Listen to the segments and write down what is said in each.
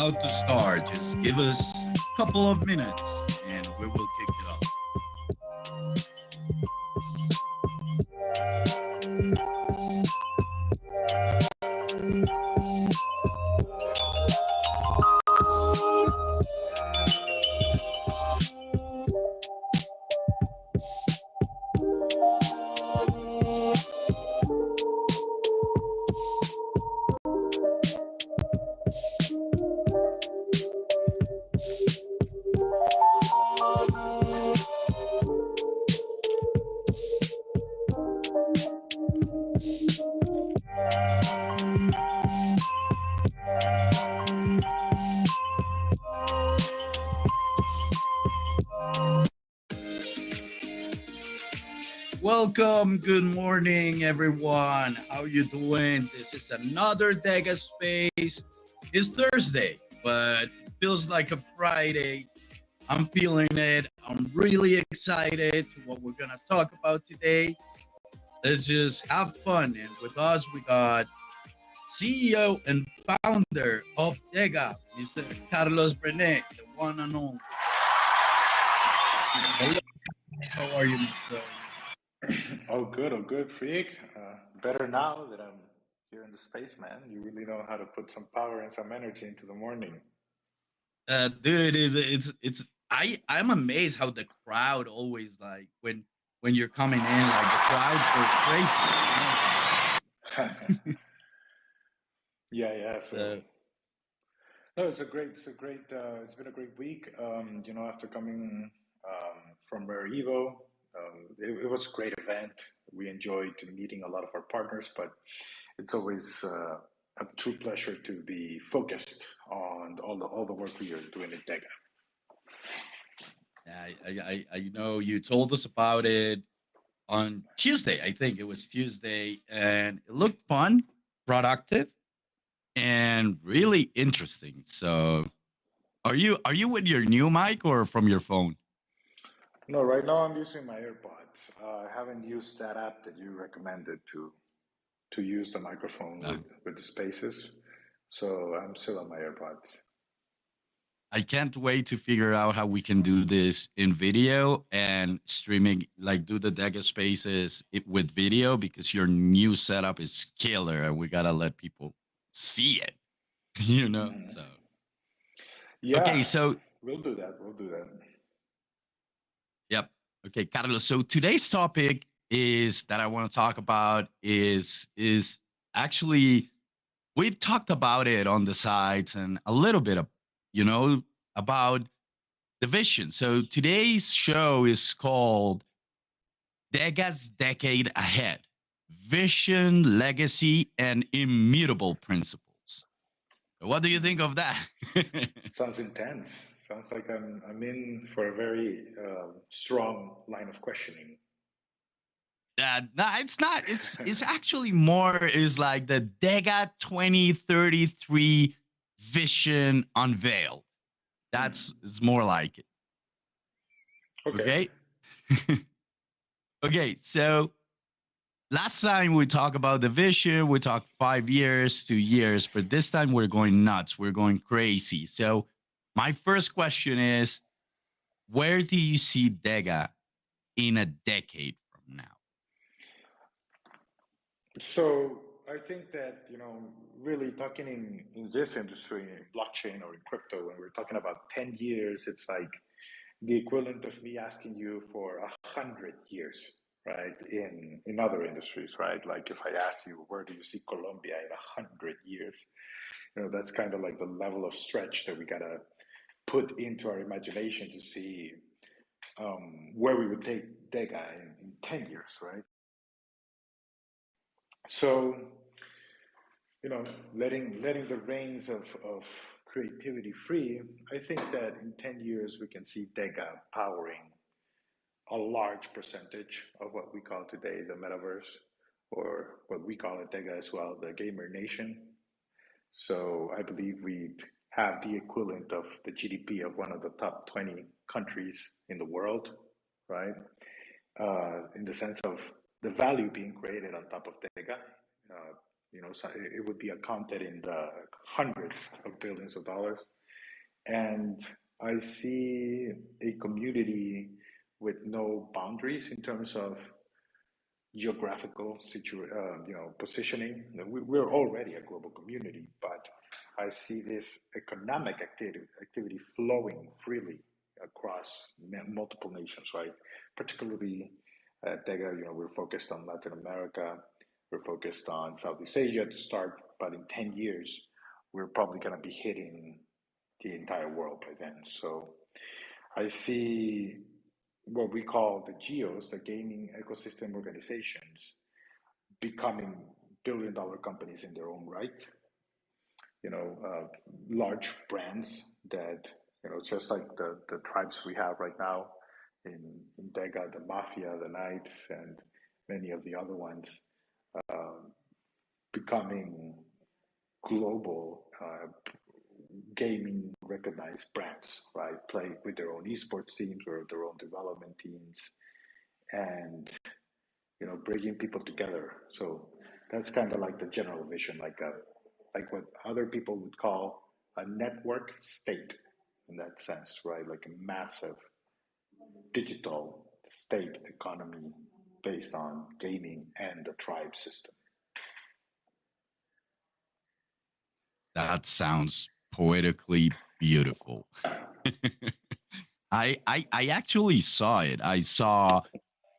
about to start. Just give us a couple of minutes and we will kick it off. Welcome, good morning, everyone. How you doing? This is another DEGA space. It's Thursday, but feels like a Friday. I'm feeling it. I'm really excited to what we're gonna talk about today. Let's just have fun. And with us, we got CEO and founder of DEGA, Mr. Carlos Brenet, the one and only. Hello. How are you, Mr. Oh, good, Freak. Better now that I'm here in the space, man. You really know how to put some power and some energy into the morning. Dude, I'm amazed how the crowd always like when you're coming in, like the crowds go crazy. Yeah. So no, it's been a great week. After coming from Rare Evo, it was a great event. We enjoyed meeting a lot of our partners, but it's always a true pleasure to be focused on all the work we are doing at DEGA. I know you told us about it on Tuesday. I think it was Tuesday, and it looked fun, productive, and really interesting. So, are you with your new mic or from your phone? No, right now I'm using my AirPods. I haven't used that app that you recommended to use the microphone No. with the spaces. So I'm still on my AirPods. I can't wait to figure out how we can do this in video and streaming, like do the DEGA spaces with video because your new setup is killer and we gotta let people see it, Mhm. So, okay, Yeah, so, we'll do that. We'll do that. yep. Okay, Carlos. So today's topic is that I want to talk about is actually we've talked about it on the sides and a little bit of, about the vision. So today's show is called Dega's Decade Ahead: Vision, Legacy, and Immutable Principles. What do you think Mhm. of that? Sounds intense. Sounds like I'm in for a very strong line of questioning. No, it's not. It's actually more is like the Dega 2033 vision unveiled. That's Hmm. it's more like it. Okay. Okay. Okay. So last time we talked about the vision, we talked 5 years, 2 years, but this time we're going nuts. We're going crazy. So my first question is, where do you see Dega in a decade from now? So I think that, really talking in this industry, in blockchain or in crypto, when we're talking about 10 years, it's like the equivalent of me asking you for 100 years, right? In other industries, right? Like if I ask you, where do you see Colombia in 100 years? That's kind of like the level of stretch that we gotta put into our imagination to see where we would take Dega in 10 years, right? So, letting the reins of creativity free, I think that in 10 years we can see Dega powering a large percentage of what we call today the metaverse, or what we call it Dega as well, the gamer nation. So I believe we have the equivalent of the GDP of one of the top 20 countries in the world, right? In the sense of the value being created on top of Dega. So it would be accounted in the hundreds of billions of dollars. And I see a community with no boundaries in terms of geographical positioning. We're already a global community, but I see this economic activity flowing freely across multiple nations, right? Particularly at DEGA, we're focused on Latin America, we're focused on Southeast Asia to start, but in 10 years, we're probably going to be hitting the entire world by then. So I see what we call the GEOs, the gaming ecosystem organizations, becoming billion-dollar companies in their own right. Large brands that, just like the tribes we have right now in DEGA, the Mafia, the Knights, and many of the other ones, becoming global gaming recognized brands, right? Play with their own esports teams or their own development teams, and bringing people together. So that's kind of like the general vision, like what other people would call a network state in that sense, right? Like a massive digital state economy based on gaming and the tribe system. That sounds poetically beautiful. I actually saw it. I saw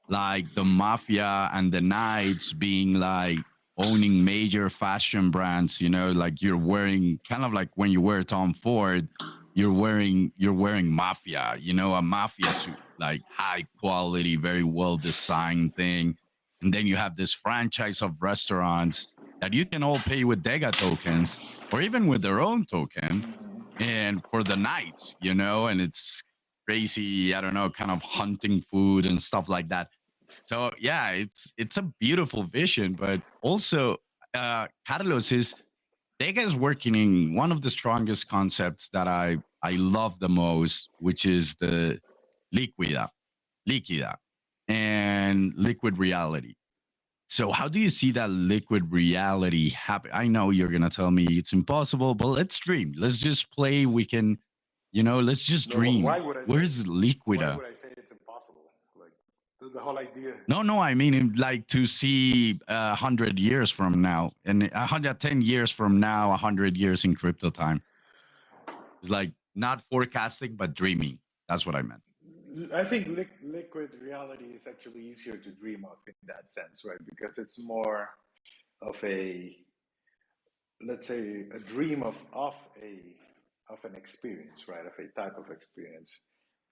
like the Mafia and the Knights being like owning major fashion brands, like you're wearing kind of like when you wear Tom Ford, you're wearing Mafia, a Mafia suit, like high quality, very well designed thing. And then you have this franchise of restaurants that you can all pay with Dega tokens or even with their own token. And for the Knights, and it's crazy, I don't know, kind of hunting food and stuff like that. So yeah, it's a beautiful vision, but also Carlos is Dega is working in one of the strongest concepts that I love the most, which is the liquida, liquida, and liquid reality. So how do you see that liquid reality happen? I know you're gonna tell me it's impossible, but let's dream. Let's just play. We can, let's just No, why dream. would I say? Where's Why liquida? would I say it's impossible? Like the whole idea. No, I mean like to see 100 years from now, and 110 years from now, 100 years in crypto time. It's like not forecasting, but dreaming. That's what I meant. I think liquid reality is actually easier to dream of in that sense, right? Because it's more of a, let's say, a dream of an experience, right? Of a type of experience.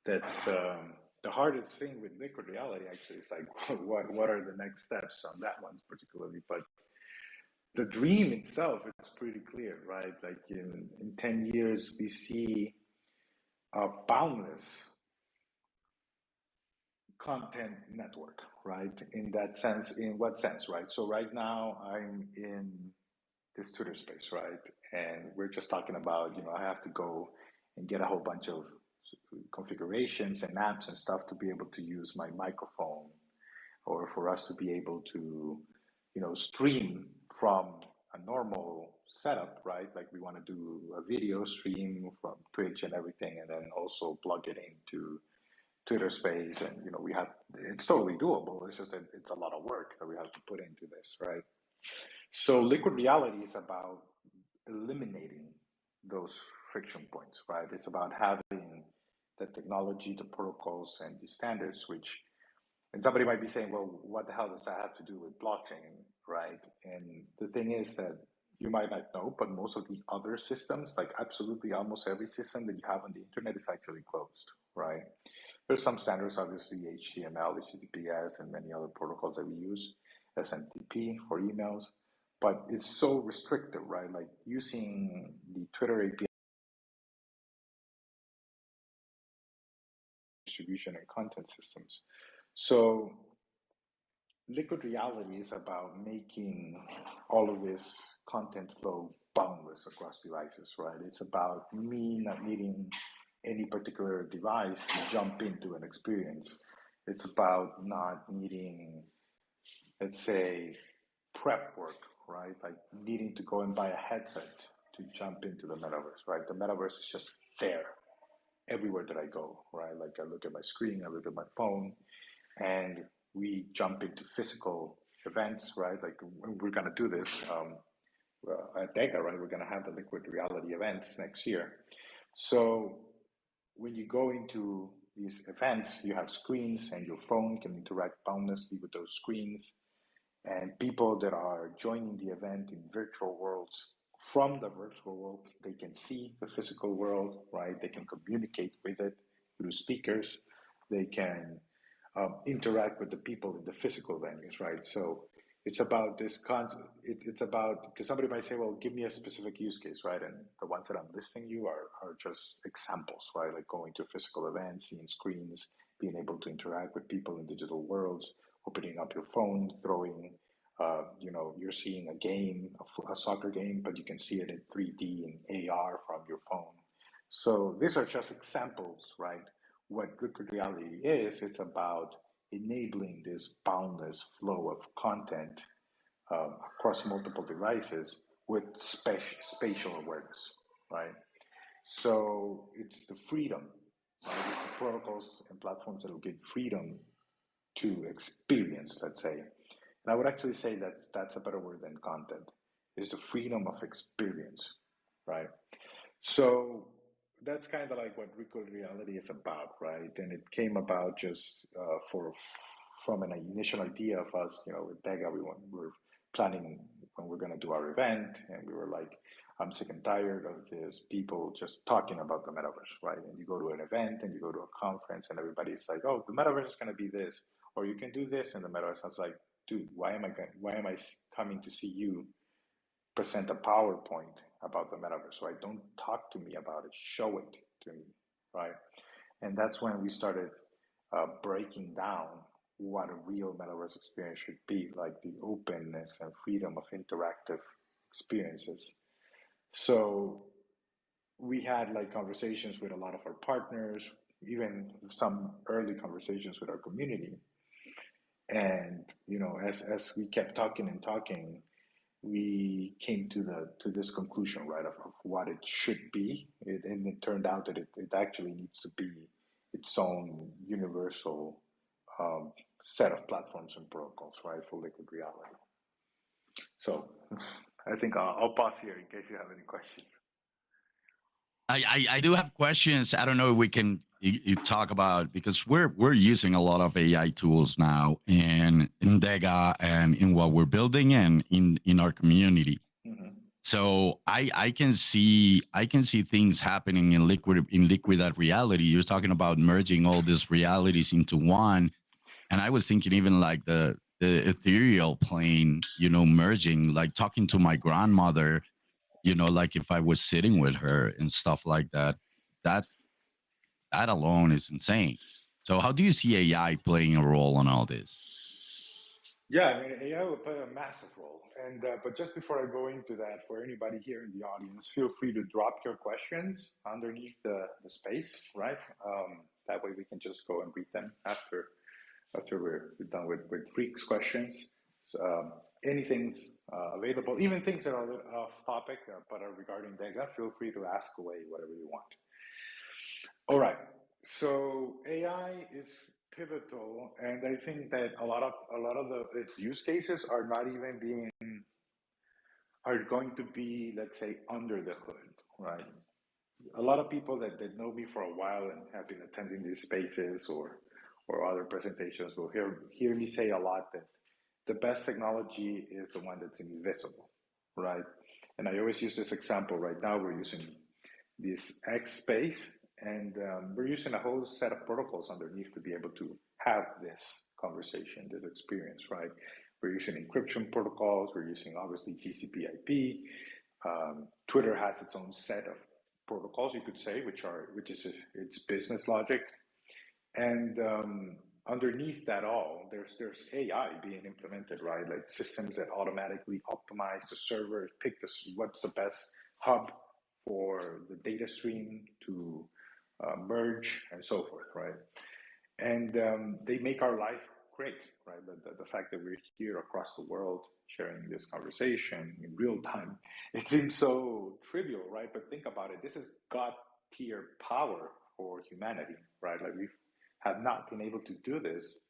That's the hardest thing with liquid reality. Actually, is like what are the next steps on that one particularly, but the dream itself, it's pretty clear, right? Like in 10 years, we see a boundless content network, right? In that sense, in what sense, right? So right now I'm in this Twitter space, right? And we're just talking about, I have to go and get a whole bunch of configurations and apps and stuff to be able to use my microphone, or for us to be able to, stream from a normal setup, right? Like we want to do a video stream from Twitch and everything, and then also plug it into Twitter space. And, it's totally doable. It's just that it's a lot of work that we have to put into this, right? So liquid reality is about eliminating those friction points, right? It's about having the technology, the protocols, and the standards, and somebody might be saying, well, what the hell does that have to do with blockchain, right? And the thing is that you might not know, but most of the other systems, like absolutely almost every system that you have on the internet, is actually closed, right? There's some standards, obviously, HTML, HTTPS, and many other protocols that we use, SMTP for emails, but it's so restrictive, right? Like using the Twitter API distribution and content systems. So liquid reality is about making all of this content flow boundless across devices, right? It's about me not needing any particular device to jump into an experience. It's about not needing, let's say, prep work, right? Like needing to go and buy a headset to jump into the metaverse, right? The metaverse is just there everywhere that I go, right? Like I look at my screen, I look at my phone, and we jump into physical events, right? Like we're going to do this at DEGA, right? We're going to have the liquid reality events next year. So when you go into these events, you have screens and your phone can interact boundlessly with those screens. And people that are joining the event in virtual worlds, from the virtual world, they can see the physical world, right? They can communicate with it through speakers. They can interact with the people in the physical venues, right? So it's about this concept. It's about, because somebody might say, well, give me a specific use case, right? And the ones that I'm listing you are just examples, right? Like going to physical events, seeing screens, being able to interact with people in digital worlds, opening up your phone, throwing, you're seeing a game, a soccer game, but you can see it in 3D and AR from your phone. So these are just examples, right? What liquid reality is, it's about enabling this boundless flow of content across multiple devices with spatial awareness, right? So it's the freedom, right? It's the protocols and platforms that will give freedom to experience, let's say. And I would actually say that's a better word than content. It's the freedom of experience, right? So that's kind of like what liquid reality is about, right? And it came about just from an initial idea of us, with DEGA, we're planning when we're going to do our event, and we were like, I'm sick and tired of this people just talking about the metaverse, right? And you go to an event and you go to a conference, and everybody's like, oh, the metaverse is going to be this, or you can do this in the metaverse. I was like, dude, why am I coming to see you present a PowerPoint about the metaverse, right? Don't talk to me about it, show it to me, right? And that's when we started breaking down what a real metaverse experience should be, like the openness and freedom of interactive experiences. So we had like conversations with a lot of our partners, even some early conversations with our community. And as we kept talking and talking, we came to this conclusion, right, of what it should be. And it turned out that it actually needs to be its own universal set of platforms and protocols, right, for liquid reality. So I think I'll pause here in case you have any questions. I do have questions. I don't know if we can you talk about, because we're using a lot of AI tools now in DEGA and in what we're building and in our community. Mm-hmm. So I can see things happening in liquid reality. You're talking about merging all these realities into one, and I was thinking even like the ethereal plane, merging, like talking to my grandmother, like if I was sitting with her and stuff like that. That alone is insane. So how do you see AI playing a role in all this? Yeah, I mean, AI will play a massive role. And but just before I go into that, for anybody here in the audience, feel free to drop your questions underneath the space, right? That way we can just go and read them after we're done with Freak's questions. So, anything's available, even things that are off topic but are regarding DEGA, feel free to ask away whatever you want. All right, so AI is pivotal, and I think that a lot of its use cases are not even are going to be, let's say, under the hood, right? A lot of people that know me for a while and have been attending these spaces or other presentations will hear me say a lot that the best technology is the one that's invisible, right? And I always use this example. Right now we're using this X space, and we're using a whole set of protocols underneath to be able to have this conversation, this experience, right? We're using encryption protocols. We're using obviously TCP/IP. Twitter has its own set of protocols, you could say, which is its business logic, and underneath that all, there's AI being implemented, right? Like systems that automatically optimize the server, pick what's the best hub for the data stream to merge and so forth, right? And they make our life great, right? The fact that we're here across the world sharing this conversation in real time, it seems so trivial, right? But think about it. This is God tier power for humanity, right? Like we have not been able to do this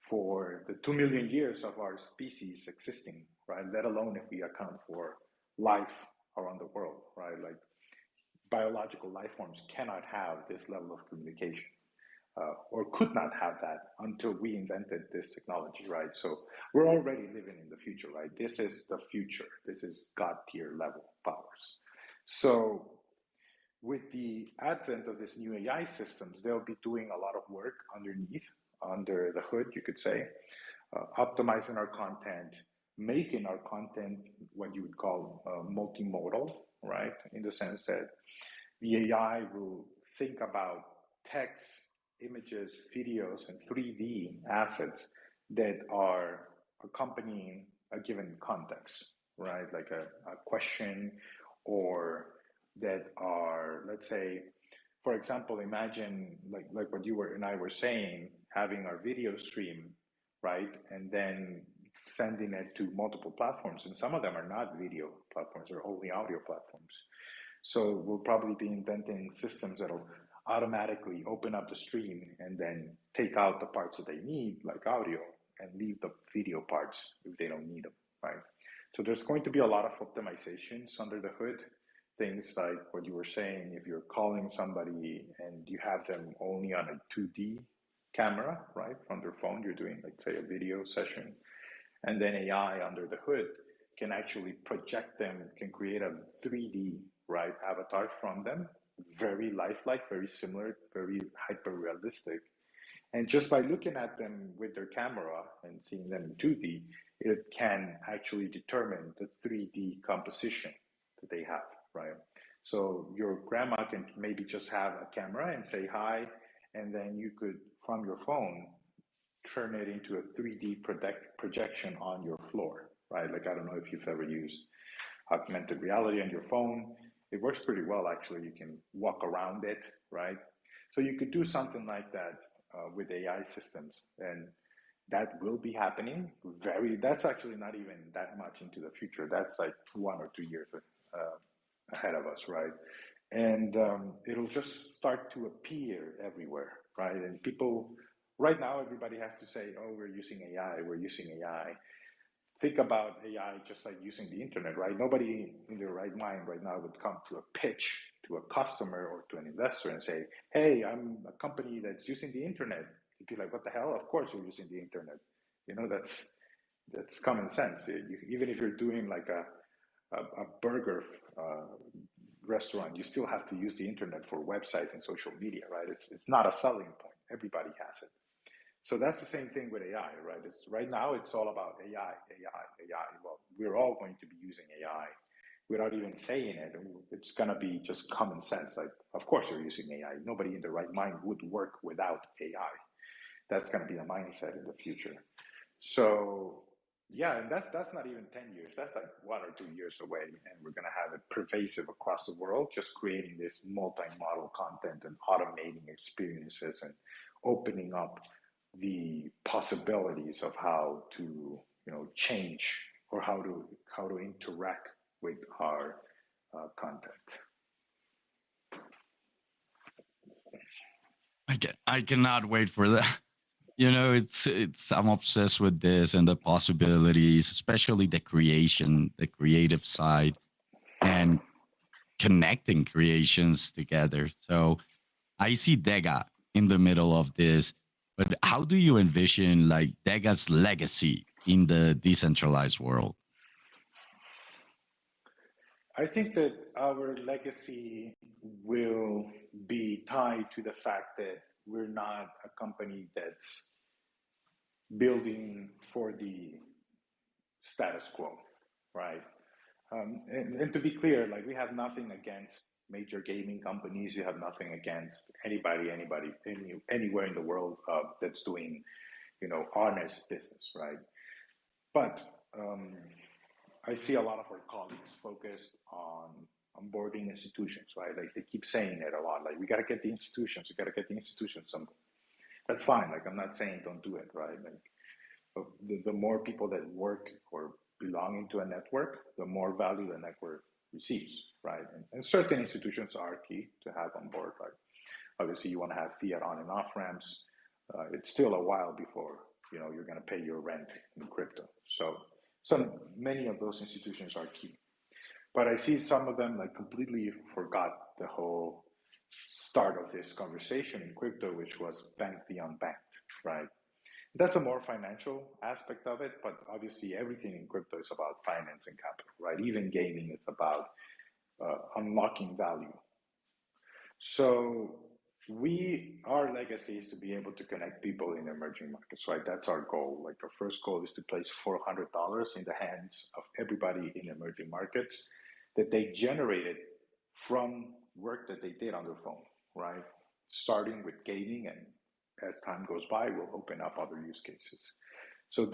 for the 2 million years of our species existing, right? Let alone if we account for life around the world, right? Like biological life forms cannot have this level of communication. Or could not have that until we invented this technology, right? So we're already living in the future, right? This is the future. This is God tier level powers. So with the advent of these new AI systems, they'll be doing a lot of work underneath, under the hood, you could say, optimizing our content, making our content what you would call multimodal, right? In the sense that the AI will think about text, images, videos, and 3D assets that are accompanying a given context, right? Like a question, or that are, let's say, for example, imagine like what you were and I were saying, having our video stream, right? And then sending it to multiple platforms. And some of them are not video platforms, they're only audio platforms. So we'll probably be inventing systems that'll automatically open up the stream and then take out the parts that they need, like audio, and leave the video parts if they don't need them, right? So there's going to be a lot of optimizations under the hood. Things like what you were saying, if you're calling somebody and you have them only on a 2D camera, right, from their phone, you're doing, like, say, a video session, and then AI under the hood can actually project them, can create a 3D, right, avatar from them, very lifelike, very similar, very hyper realistic. And just by looking at them with their camera and seeing them in 2D, it can actually determine the 3D composition that they have, right? So your grandma can maybe just have a camera and say hi, and then you could, from your phone, turn it into a 3D projection on your floor, right? Like, I don't know if you've ever used augmented reality on your phone. It works pretty well, actually. You can walk around it, right? So you could do something like that with AI systems, and that will be happening. That's actually not even that much into the future. That's like 1 or 2 years ahead of us, right? And it'll just start to appear everywhere, right? And people, right now, everybody has to say, oh, we're using AI, we're using AI. Think about AI just like using the internet, right? Nobody in their right mind right now would come to a pitch to a customer or to an investor and say, hey, I'm a company that's using the internet. You'd be like, what the hell? Of course you're using the internet. You know, that's common sense. Even if you're doing like a burger restaurant, you still have to use the internet for websites and social media, right? It's not a selling point. Everybody has it. So that's the same thing with AI, right? Right now, it's all about AI. Well, we're all going to be using AI without even saying it. It's going to be just common sense. Like, of course you're using AI. Nobody in their right mind would work without AI. That's going to be the mindset in the future. So yeah, and that's not even 10 years. That's like 1 or 2 years away. And we're going to have it pervasive across the world, just creating this multi-model content and automating experiences and opening up the possibilities of how to, you know, change or how to interact with our content. I cannot wait for that. You know, it's I'm obsessed with this and the possibilities, especially the creation, the creative side, and connecting creations together. So I see DEGA in the middle of this, but how do you envision like DEGA's legacy in the decentralized world? I think that our legacy will be tied to the fact that we're not a company that's building for the status quo, right? And to be clear, like, we have nothing against major gaming companies. You have nothing against anybody, anywhere in the world that's doing, you know, honest business, right? But I see a lot of our colleagues focused on onboarding institutions, right? Like, they keep saying it a lot. Like, we got to get the institutions. We got to get the institutions. That's fine. Like, I'm not saying don't do it, right? Like, the more people that work or belong into a network, the more value the network receives, right? And certain institutions are key to have on board, right? Obviously, you want to have fiat on and off ramps. It's still a while before you're going to pay your rent in crypto. So many of those institutions are key. But I see some of them like completely forgot the whole start of this conversation in crypto, which was bank the unbanked, right? That's a more financial aspect of it, but obviously everything in crypto is about finance and capital, right? Even gaming is about unlocking value. So our legacy is to be able to connect people in emerging markets, right? That's our goal. Like our first goal is to place $400 in the hands of everybody in emerging markets that they generated from work that they did on their phone, right? Starting with gaming, and as time goes by, we'll open up other use cases. So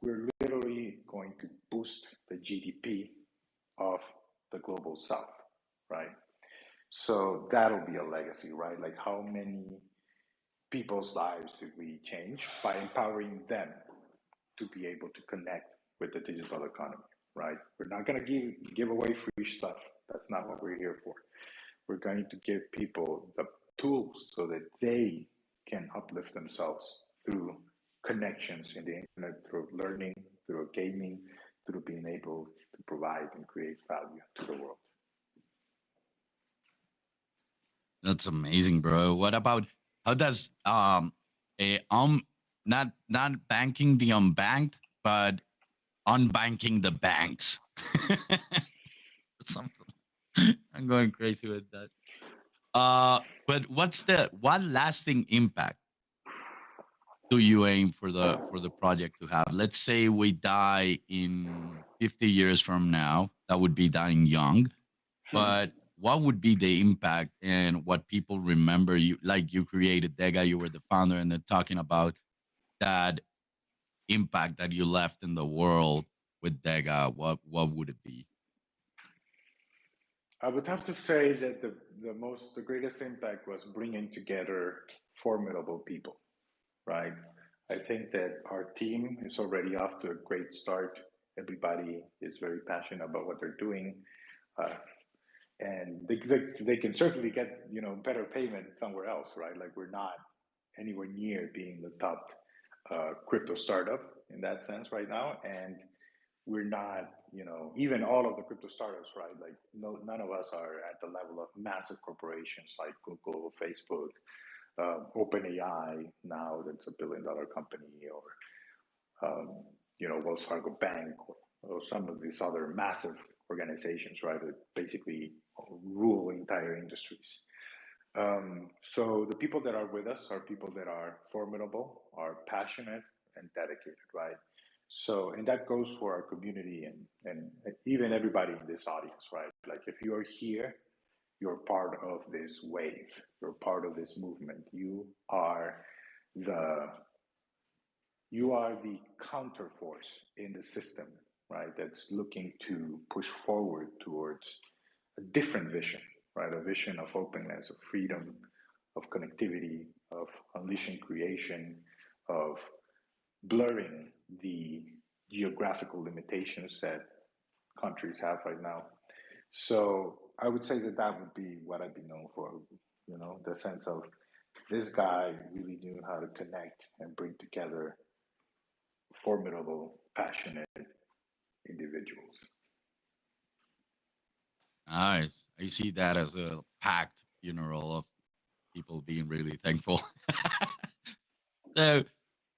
we're literally going to boost the GDP of the global south, right? So that'll be a legacy, right? Like how many people's lives did we change by empowering them to be able to connect with the digital economy, right? We're not going to give away free stuff. That's not what we're here for. We're going to give people the tools so that they can uplift themselves through connections in the internet, through learning, through gaming, through being able to provide and create value to the world. That's amazing, bro. What about how does a not banking the unbanked, but unbanking the banks? Something. I'm going crazy with that. But what lasting impact do you aim for the project to have? Let's say we die in 50 years from now. That would be dying young. But what would be the impact and what people remember you? Like you created DEGA, you were the founder, and then talking about that impact that you left in the world with DEGA. What would it be? I would have to say that the greatest impact was bringing together formidable people, right? I think that our team is already off to a great start. Everybody is very passionate about what they're doing, and they can certainly get better payment somewhere else, right? Like we're not anywhere near being the top crypto startup in that sense right now, and we're not, even all of the crypto startups, right? Like none of us are at the level of massive corporations like Google, Facebook, OpenAI now that's $1 billion company, or Wells Fargo Bank, or some of these other massive organizations, right? That basically rule entire industries. So the people that are with us are people that are formidable, are passionate and dedicated, right? So, and that goes for our community and even everybody in this audience, right? Like if you're here, you're part of this wave, you're part of this movement. You are the counterforce in the system, right? That's looking to push forward towards a different vision, right? A vision of openness, of freedom, of connectivity, of unleashing creation, of blurring the geographical limitations that countries have right now. So I would say that would be what I'd be known for, the sense of this guy really knew how to connect and bring together formidable, passionate individuals. Nice. I see that as a packed funeral of people being really thankful. So,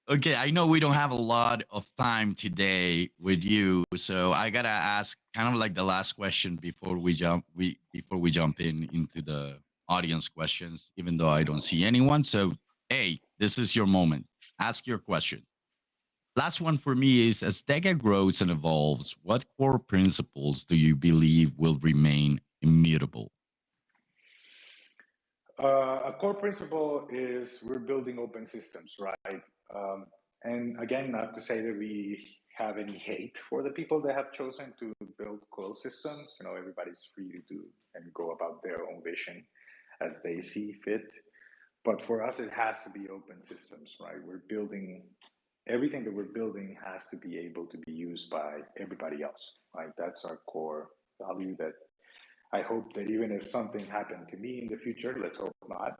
okay, I know we don't have a lot of time today with you, so I gotta ask kind of like the last question before we jump into the audience questions, even though I don't see anyone. So, hey, this is your moment. Ask your question. Last one for me is as DEGA grows and evolves, what core principles do you believe will remain immutable? A core principle is we're building open systems, right? And again, not to say that we have any hate for the people that have chosen to build closed systems. Everybody's free to do and go about their own vision as they see fit. But for us, it has to be open systems, right? We're building everything that we're building has to be able to be used by everybody else, right? That's our core value that I hope that even if something happened to me in the future, let's hope not,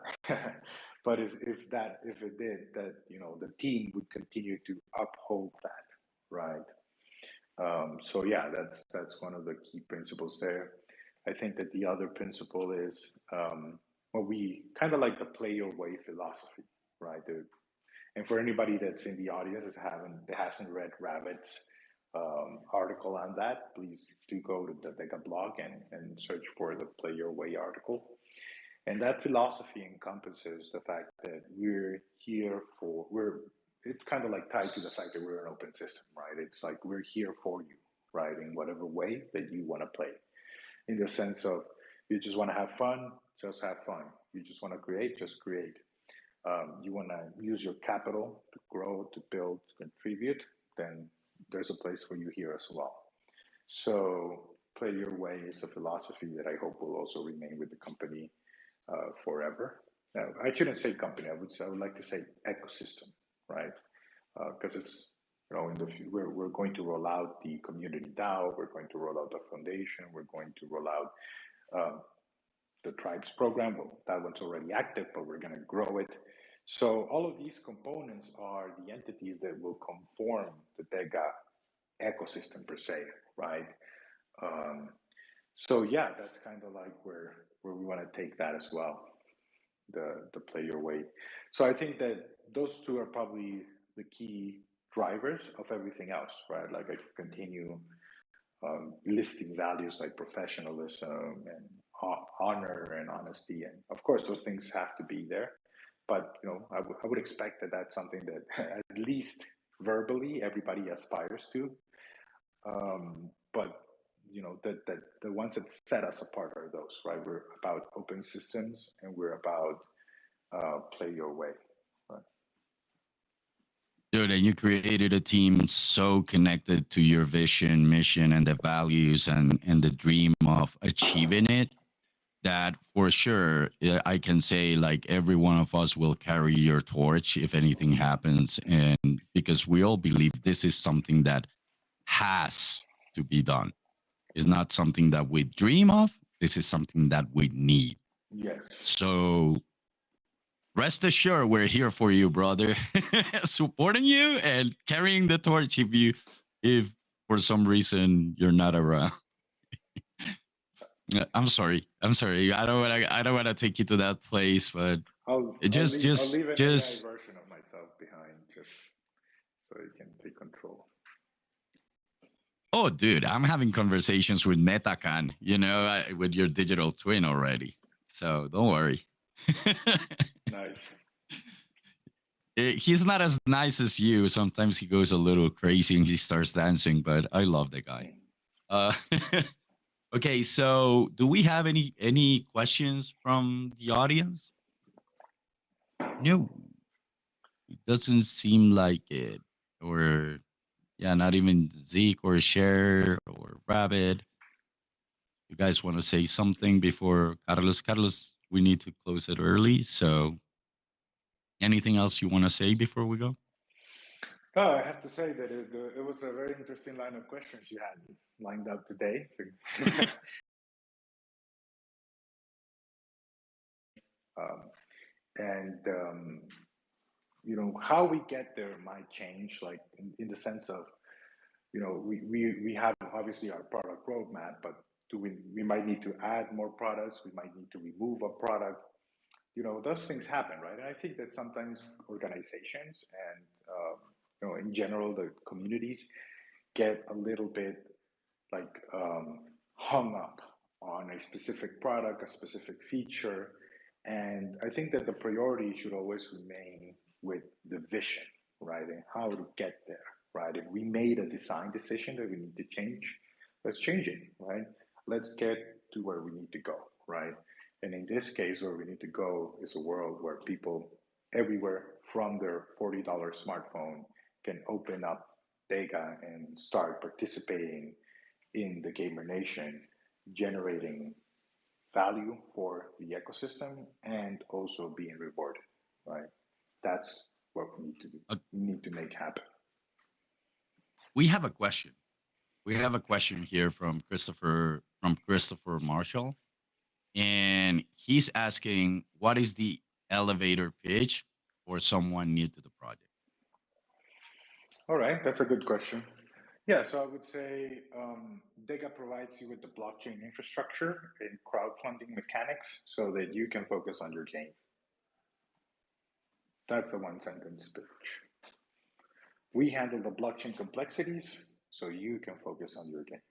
but if it did, that, you know, the team would continue to uphold that, right? So yeah, that's one of the key principles there. I think that the other principle is what we kind of like the play your way philosophy, right? And for anybody that's in the audience that hasn't read Rabbit's article on that, please do go to the DEGA blog and search for the Play Your Way article. And that philosophy encompasses the fact that it's kind of like tied to the fact that we're an open system, right? It's like we're here for you, right? In whatever way that you want to play. In the sense of you just want to have fun, just have fun. You just want to create, just create. You want to use your capital to grow, to build, to contribute, then there's a place for you here as well. So play your way is a philosophy that I hope will also remain with the company forever. Now, I shouldn't say company. I would like to say ecosystem, right? Because it's, you know, we're going to roll out the community DAO. We're going to roll out the foundation. We're going to roll out the tribes program. Well, that one's already active, but we're going to grow it. So all of these components are the entities that will conform the DEGA ecosystem per se, right? So yeah, that's kind of like where we want to take that as well, the play your way. So I think that those two are probably the key drivers of everything else, right? Like I continue listing values like professionalism and honor and honesty, and of course those things have to be there. But you know, I would expect that that's something that at least verbally everybody aspires to. But you know, that the ones that set us apart are those, right? We're about open systems and we're about play your way. Right? Dude, and you created a team so connected to your vision, mission, and the values and the dream of achieving it that for sure I can say like every one of us will carry your torch if anything happens. And because we all believe this is something that has to be done. It's not something that we dream of. This is something that we need. Yes. So rest assured, we're here for you, brother, supporting you and carrying the torch if for some reason you're not around. I'm sorry. I'm sorry. I don't want to take you to that place, but I'll just leave an AI just version of myself behind, just so you can take control. oh, dude, I'm having conversations with Metacan, you know, with your digital twin already. So don't worry. Nice. He's not as nice as you. Sometimes he goes a little crazy and he starts dancing, but I love the guy. Uh, okay, so do we have any questions from the audience? No, it doesn't seem like it. Or yeah, not even Zeke or Cher or Rabbit. You guys want to say something before Carlos? Carlos, we need to close it early. So anything else you want to say before we go? Oh, I have to say that it was a very interesting line of questions you had lined up today. So, and you know, how we get there might change, like in the sense of, you know, we have obviously our product roadmap, but we might need to add more products. We might need to remove a product. You know, those things happen, right? And I think that sometimes organizations and you know, in general, the communities get a little bit like hung up on a specific product, a specific feature. And I think that the priority should always remain with the vision, right? And how to get there, right? If we made a design decision that we need to change, let's change it, right? Let's get to where we need to go, right? And in this case, where we need to go is a world where people everywhere from their $40 smartphone can open up DEGA and start participating in the gamer nation, generating value for the ecosystem and also being rewarded, right? That's what we need to do. We need to make happen. we have a question. We have a question here from Christopher Marshall, and he's asking, "What is the elevator pitch for someone new to the project?" All right, that's a good question. Yeah, so I would say DEGA provides you with the blockchain infrastructure and crowdfunding mechanics so that you can focus on your game. That's a one sentence pitch. We handle the blockchain complexities so you can focus on your game.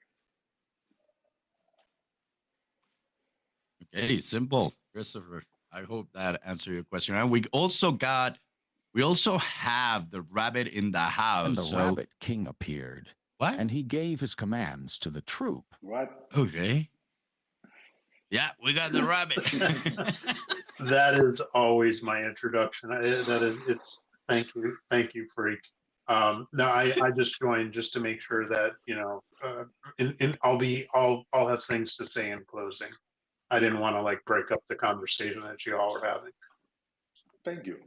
Okay, simple, Christopher. I hope that answered your question. And we also have the rabbit in the house. And the Rabbit King appeared. What? And he gave his commands to the troop. What? Okay. Yeah, we got the rabbit. That is always my introduction. It's thank you, Freak. No, I just joined just to make sure that I'll have things to say in closing. I didn't want to like break up the conversation that you all were having. Thank you.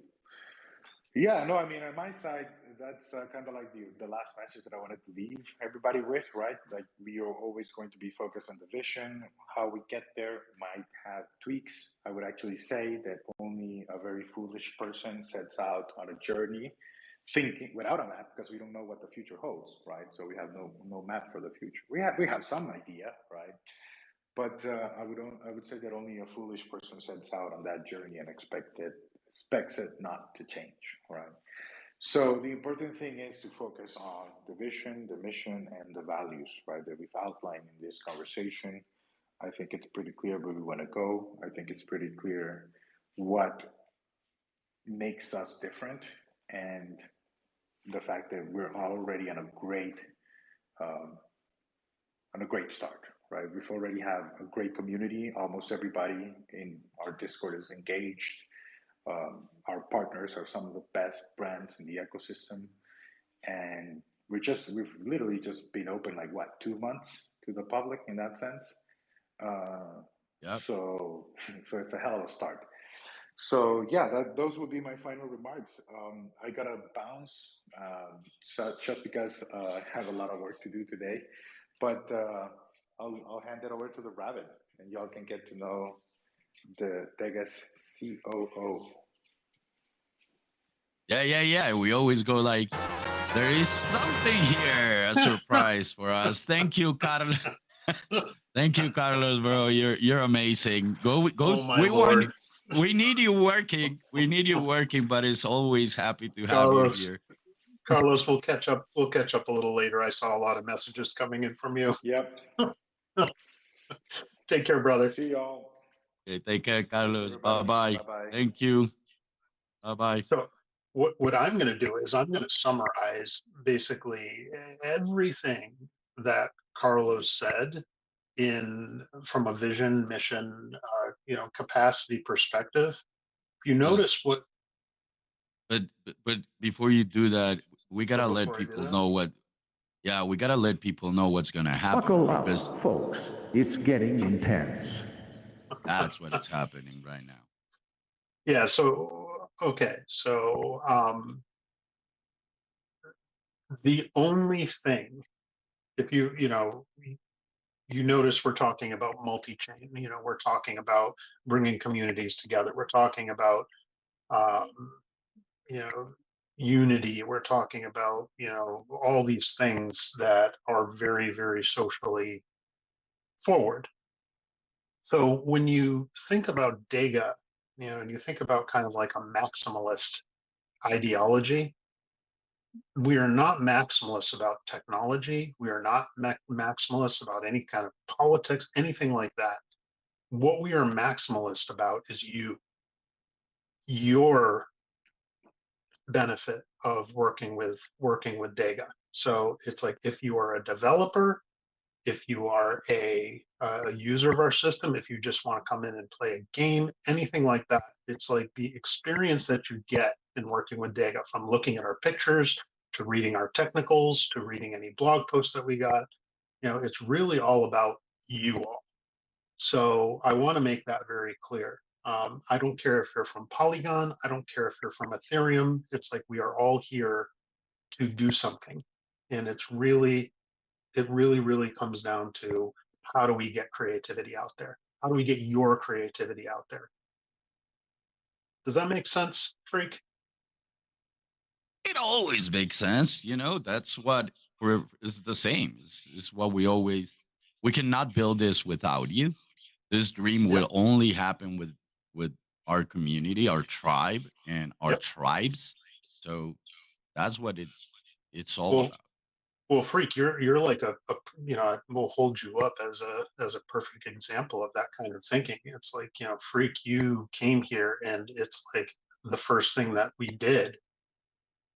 Yeah, no, I mean, on my side, that's kind of like the last message that I wanted to leave everybody with, right? Like, we are always going to be focused on the vision. How we get there might have tweaks. I would actually say that only a very foolish person sets out on a journey thinking without a map, because we don't know what the future holds, right? So we have no map for the future. We have some idea, right? But I would say that only a foolish person sets out on that journey and expects it not to change, right? So the important thing is to focus on the vision, the mission, and the values, right, that we've outlined in this conversation. I think it's pretty clear where we want to go. I think it's pretty clear what makes us different, and the fact that we're already on a great start, right? We've already have a great community. Almost everybody in our Discord is engaged. Our partners are some of the best brands in the ecosystem, and we've literally just been open like 2 months to the public in that sense. Yep. So it's a hell of a start. So yeah, those would be my final remarks. I gotta bounce, so just because I have a lot of work to do today, but I'll hand it over to the rabbit, and y'all can get to know the DEGA's COO. Yeah. We always go like, there is something here, a surprise for us. Thank you, Carlos. Thank you, Carlos, bro. You're amazing. Go. Oh my Lord. We need you working. We need you working, but it's always happy to have Carlos, you here. Carlos, we'll catch up a little later. I saw a lot of messages coming in from you. Yep. Take care, brother. See y'all. Okay, take care, Carlos. Bye Everybody. bye. Bye-bye. Thank you. Bye bye. So what I'm going to do is I'm going to summarize basically everything that Carlos said from a vision, mission, capacity perspective. If you notice what, But before you do that, we gotta let before I do people that? know what. Yeah, we gotta let people know what's gonna happen. Buckle up, because folks. It's getting intense. that's what it's happening right now. Yeah. So okay. So the only thing, if you notice we're talking about multi-chain, we're talking about bringing communities together. We're talking about, unity. We're talking about, all these things that are very, very socially forward. So when you think about DEGA, and you think about kind of like a maximalist ideology, we are not maximalists about technology. We are not maximalists about any kind of politics, anything like that. What we are maximalist about is your benefit of working with DEGA. So it's like, if you are a developer, if you are a user of our system, if you just want to come in and play a game, anything like that, it's like the experience that you get in working with DEGA, from looking at our pictures to reading our technicals to reading any blog posts that we got. It's really all about you all. So I want to make that very clear. I don't care if you're from Polygon. I don't care if you're from Ethereum. It's like we are all here to do something. And it really, really comes down to, how do we get creativity out there? How do we get your creativity out there? Does that make sense, Freak? It always makes sense, you know. That's what is the same. Is what we always. We cannot build this without you. This dream Yep. will only happen with our community, our tribe, and our Yep. tribes. So that's what it's all Well, about. well, Freak, you're like you know, we'll hold you up as a perfect example of that kind of thinking. It's like, you know, Freak, you came here, and it's like the first thing that we did.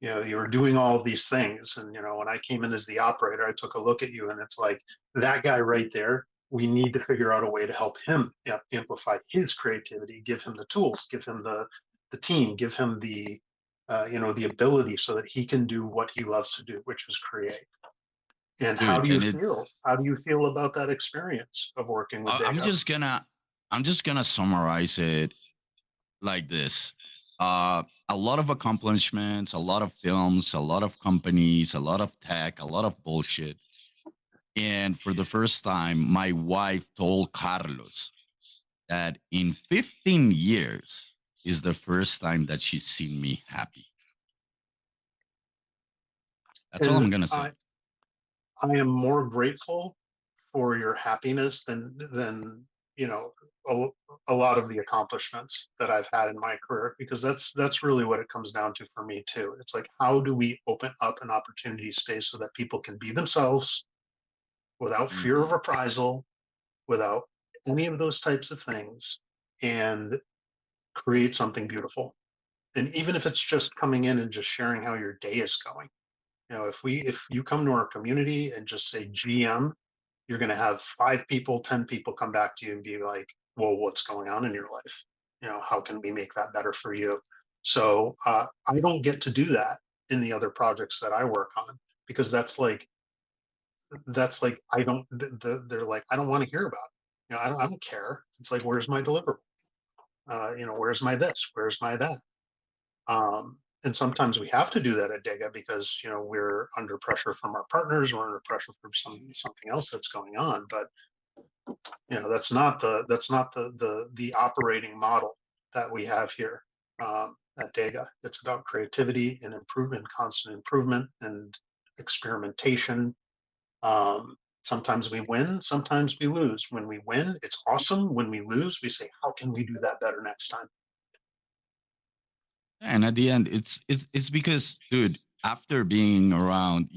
You know, you were doing all of these things, and you know, when I came in as the operator, I took a look at you, and it's like, that guy right there, we need to figure out a way to help him amplify his creativity, give him the tools, give him the team, give him the you know, the ability, so that he can do what he loves to do, which is create. And how Dude, do you and feel? How do you feel about that experience of working with I'm DEGA? just gonna summarize it like this. A lot of accomplishments, a lot of films, a lot of companies, a lot of tech, a lot of bullshit. And for the first time, my wife told Carlos that in 15 years is the first time that she's seen me happy. That's all I'm And gonna say. I am more grateful for your happiness than you know, a, a lot of the accomplishments that I've had in my career, because that's really what it comes down to for me too. It's like, how do we open up an opportunity space so that people can be themselves without fear of Mhm. reprisal, without any of those types of things, and create something beautiful. And even if it's just coming in and just sharing how your day is going. You know, if you come to our community and just say GM, you're going to have 5 people, 10 people come back to you and be like, well, what's going on in your life? You know, how can we make that better for you? So I don't get to do that in the other projects that I work on, because that's like I don't they're like, I don't want to hear about it. You know, I don't care. It's like, where's my deliverable? You know, where's my this, where's my that? And sometimes we have to do that at DEGA, because you know, we're under pressure from our partners, we're under pressure from something else that's going on. But you know, that's not the operating model that we have here at DEGA. It's about creativity and improvement, constant improvement, and experimentation. Sometimes we win, sometimes we lose. When we win, it's awesome. When we lose, we say, how can we do that better next time? And at the end, it's because, dude, after being around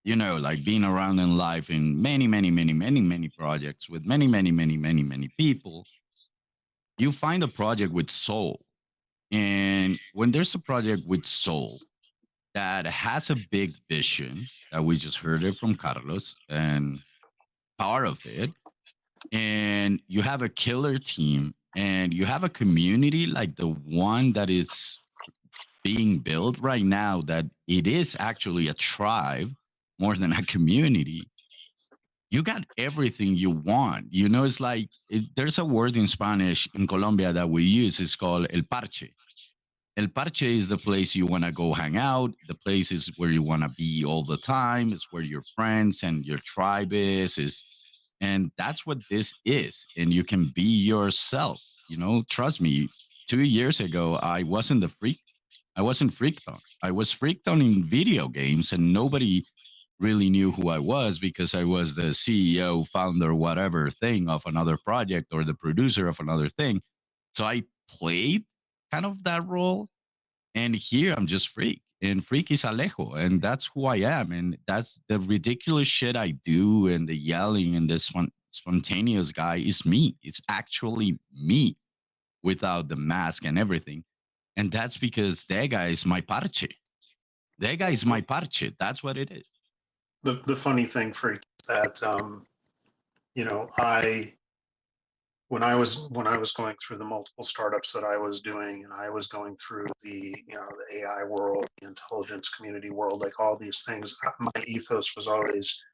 you know, like being around in life in many projects with many people, you find a project with soul. And when there's a project with soul that has a big vision, that we just heard it from Carlos, and part of it, and you have a killer team, and you have a community like the one that is being built right now, that it is actually a tribe more than a community, you got everything you want. You know, it's like there's a word in Spanish in Colombia that we use. It's called el parche. El parche is the place you want to go hang out. The place is where you want to be all the time. It's where your friends and your tribe is, and that's what this is. And you can be yourself. You know, trust me. 2 years ago, I wasn't freaked on. I was freaked on in video games, and nobody really knew who I was because I was the CEO, founder, whatever thing of another project, or the producer of another thing. So I played kind of that role. And here I'm just Freak. And Freak is Alejo. And that's who I am. And that's the ridiculous shit I do. And the yelling and the spontaneous guy is me. It's actually me without the mask and everything. And that's because that guy is my parche. That guy is my parche. That's what it is. The funny thing, Freak, is that you know, when I was going through the multiple startups that I was doing, and I was going through the, you know, the AI world, the intelligence community world, like all these things, my ethos was always,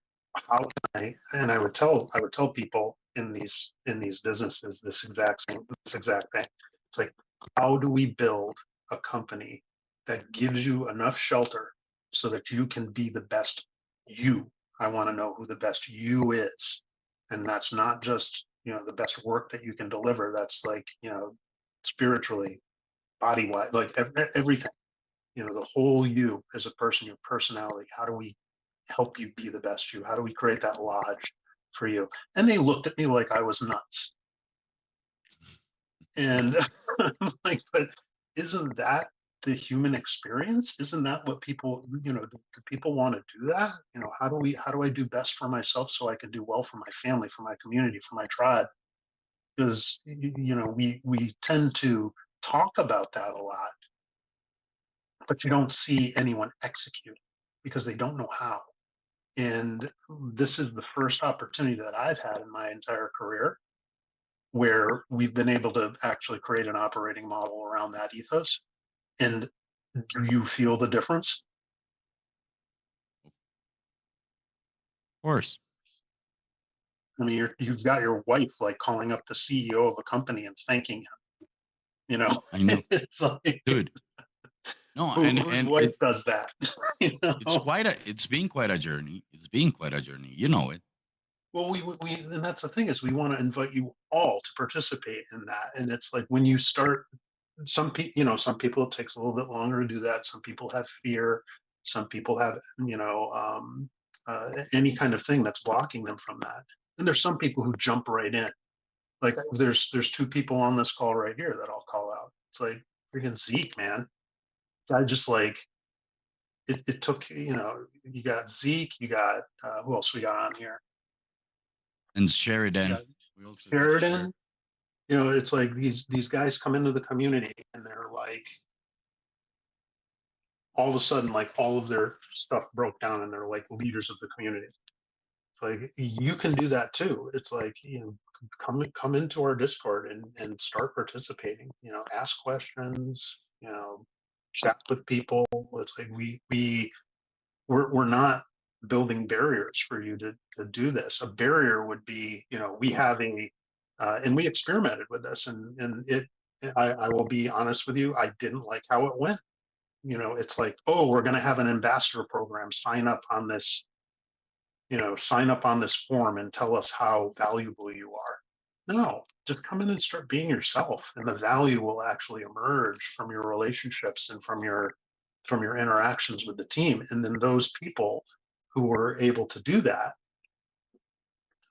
how can and I would tell people in these businesses this exact thing. It's like, how do we build a company that gives you enough shelter so that you can be the best you. I want to know who the best you is. And that's not just, the best work that you can deliver. That's like, spiritually, body wise, like everything, the whole you as a person, your personality. How do we help you be the best you? How do we create that lodge for you? And they looked at me like I was nuts. And I'm like, but isn't that the human experience? Isn't that what people, do people want to do that? How do I do best for myself so I can do well for my family, for my community, for my tribe? Because, we tend to talk about that a lot, but you don't see anyone execute because they don't know how. And this is the first opportunity that I've had in my entire career where we've been able to actually create an operating model around that ethos. And do you feel the difference? Of course. I mean, you've got your wife like calling up the CEO of a company and thanking him. I know, It's like, dude. No, whose and wife does that? it's been quite a journey. It's been quite a journey. You know it. Well, and that's the thing is we want to invite you all to participate in that. And it's like when you start, some people, some people it takes a little bit longer to do that. Some people have fear. Some people have, any kind of thing that's blocking them from that. And there's some people who jump right in. Like there's two people on this call right here that I'll call out. It's like freaking Zeke, man. I just like it took, you got Zeke, you got who else we got on here? And Sheridan. Yeah, We also got Sheridan. It's like these guys come into the community and they're like, all of a sudden, like all of their stuff broke down and they're like leaders of the community. It's like you can do that too. It's like, come into our Discord and start participating. Ask questions. Chat with people. It's like we're not building barriers for you to do this. A barrier would be, we have and we experimented with this, and I will be honest with you, I didn't like how it went. It's like, oh, we're going to have an ambassador program. Sign up on this form and tell us how valuable you are. No, just come in and start being yourself, and the value will actually emerge from your relationships and from your interactions with the team. And then those people who were able to do that,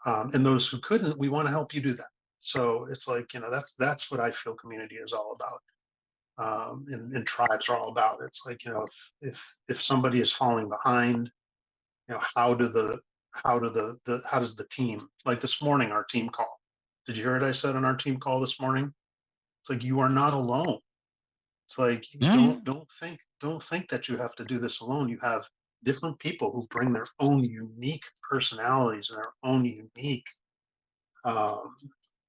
and those who couldn't, we want to help you do that. So it's like, that's what I feel community is all about. And tribes are all about. It's like, if somebody is falling behind, how does the team, like this morning, our team call? Did you hear what I said on our team call this morning? It's like, you are not alone. It's like, Yeah. don't think that you have to do this alone. You have different people who bring their own unique personalities and their own unique,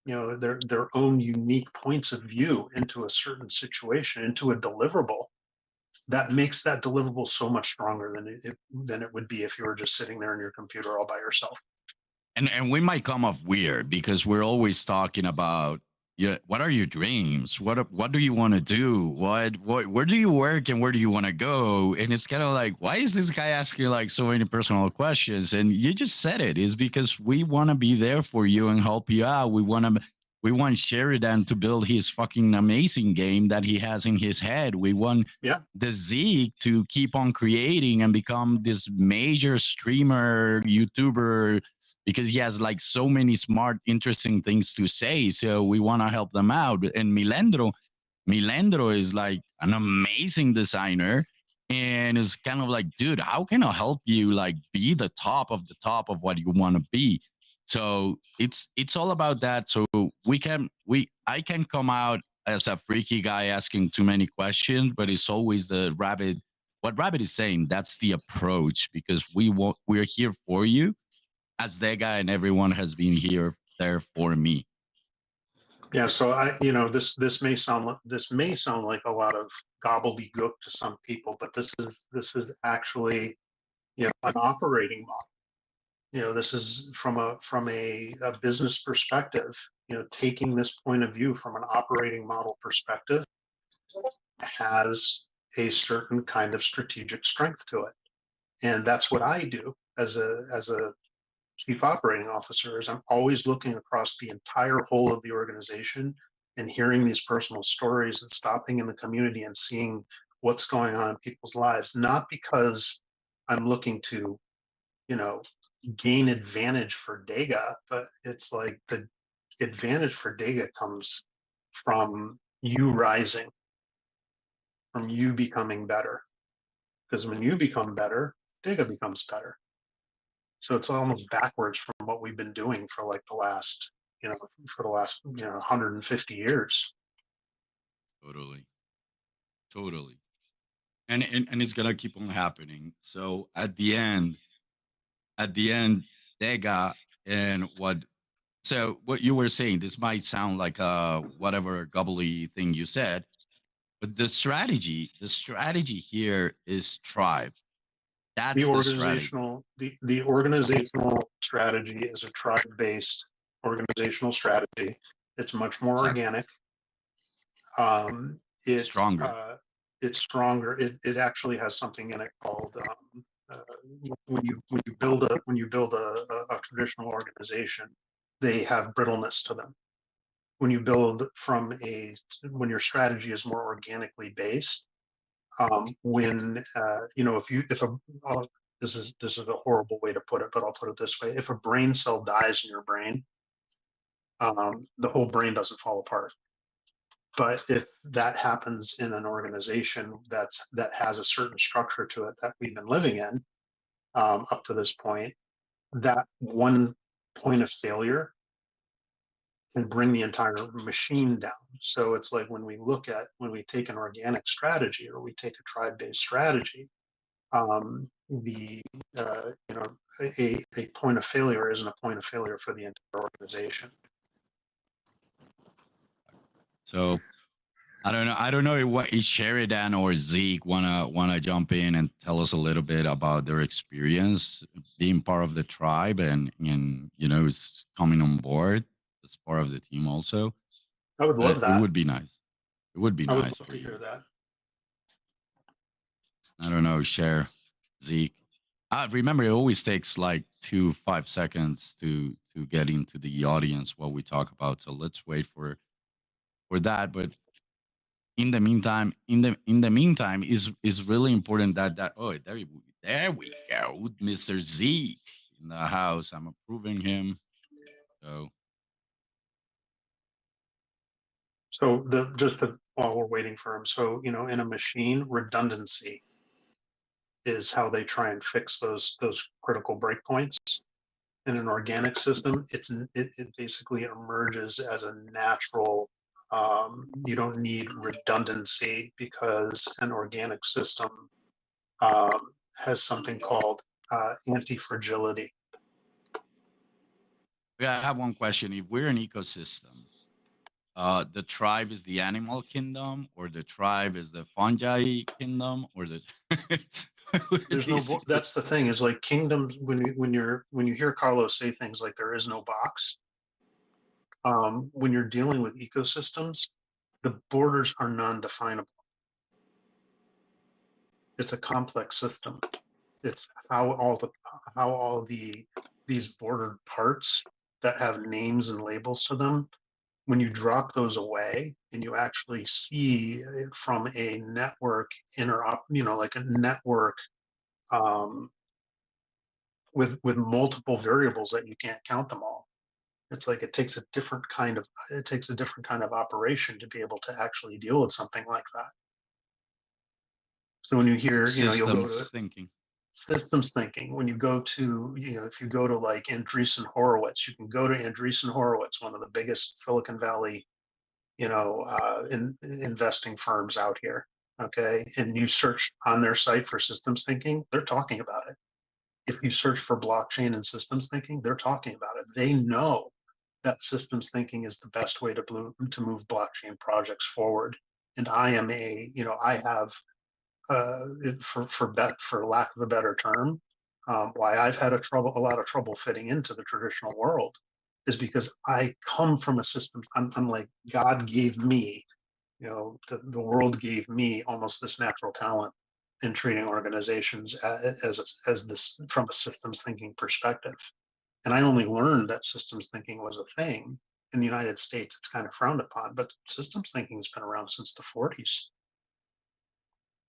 their own unique points of view into a certain situation, into a deliverable that makes that deliverable so much stronger than it would be if you were just sitting there in your computer all by yourself. And we might come off weird because we're always talking about, yeah, what are your dreams? What do you want to do? What where do you work and where do you want to go? And it's kind of like, why is this guy asking like so many personal questions? And you just said it is because we want to be there for you and help you out. We want Sheridan to build his fucking amazing game that he has in his head. We want the Zeke to keep on creating and become this major streamer, YouTuber, because he has like so many smart, interesting things to say. So we want to help them out. And Milendro is like an amazing designer. And it's kind of like, dude, how can I help you like be the top of what you want to be? So it's all about that. So I can come out as a freaky guy asking too many questions, but it's always the rabbit. What Rabbit is saying, that's the approach because we're here for you as DEGA and everyone has been there for me. Yeah, so this may sound like a lot of gobbledygook to some people, but this is actually an operating model. This is from a business perspective. Taking this point of view from an operating model perspective has a certain kind of strategic strength to it. And that's what I do as a chief operating officer, is I'm always looking across the entire whole of the organization and hearing these personal stories and stopping in the community and seeing what's going on in people's lives, not because I'm looking to, you know, gain advantage for DEGA, but it's like the advantage for DEGA comes from you rising, from you becoming better. Because when you become better, DEGA becomes better. So it's almost backwards from what we've been doing for like the last, for the last, 150 years. Totally. Totally. And it's gonna keep on happening. So at the end, Dega and what you were saying, this might sound like whatever gubbly thing you said, but the strategy here is tribe. The That's the strategy. organizational, the organizational strategy is a tribe-based organizational strategy. It's much more Exactly. organic. Stronger. It's stronger. It actually has something in it called when you build a traditional organization, they have brittleness to them. When you build when your strategy is more organically based, when if a this is a horrible way to put it, but I'll put it this way: if a brain cell dies in your brain, the whole brain doesn't fall apart. But if that happens in an organization that has a certain structure to it that we've been living in up to this point, that one point of failure can bring the entire machine down. So it's like when we take an organic strategy or we take a tribe-based strategy, the a point of failure isn't a point of failure for the entire organization. So I don't know what is Sheridan or Zeke wanna jump in and tell us a little bit about their experience being part of the tribe and is coming on board as part of the team also. I would But love it that. would be nice. It would be I would nice love for to hear you. that. I don't know, share Zeke. Remember, it always takes like 5 seconds to get into the audience what we talk about. So let's wait for that. But in the meantime is really important that there we go, Mr. Zeke in the house. I'm approving him. So So while we're waiting for him, so in a machine, redundancy is how they try and fix those critical breakpoints. In an organic system, it basically emerges as a natural. You don't need redundancy because an organic system has something called anti-fragility. yeah, I have one question. If we're an ecosystem, the tribe is the animal kingdom, or the tribe is the fungi kingdom, or the There's no. That's the thing, is like kingdoms. When you hear Carlos say things like there is no box, when you're dealing with ecosystems, the borders are non-definable. It's a complex system. It's how all these bordered parts that have names and labels to them, when you drop those away and you actually see it from a network like a network with multiple variables that you can't count them all. It's like it takes a different kind of operation to be able to actually deal with something like that. So when you hear, you'll go to systems thinking. systems thinking. When you go to, if you go to like Andreessen Horowitz, you can go to Andreessen Horowitz, one of the biggest Silicon Valley, investing firms out here. Okay. And you search on their site for systems thinking, they're talking about it. If you search for blockchain and systems thinking, they're talking about it. They know that systems thinking is the best way to move blockchain projects forward. And I am I have, for lack of a better term, why I've had a lot of trouble fitting into the traditional world is because I come from a system. I'm like, God gave me You know, the world gave me almost this natural talent in treating organizations as this from a systems thinking perspective. And I only learned that systems thinking was a thing in the United States. It's kind of frowned upon, but systems thinking has been around since the 40s.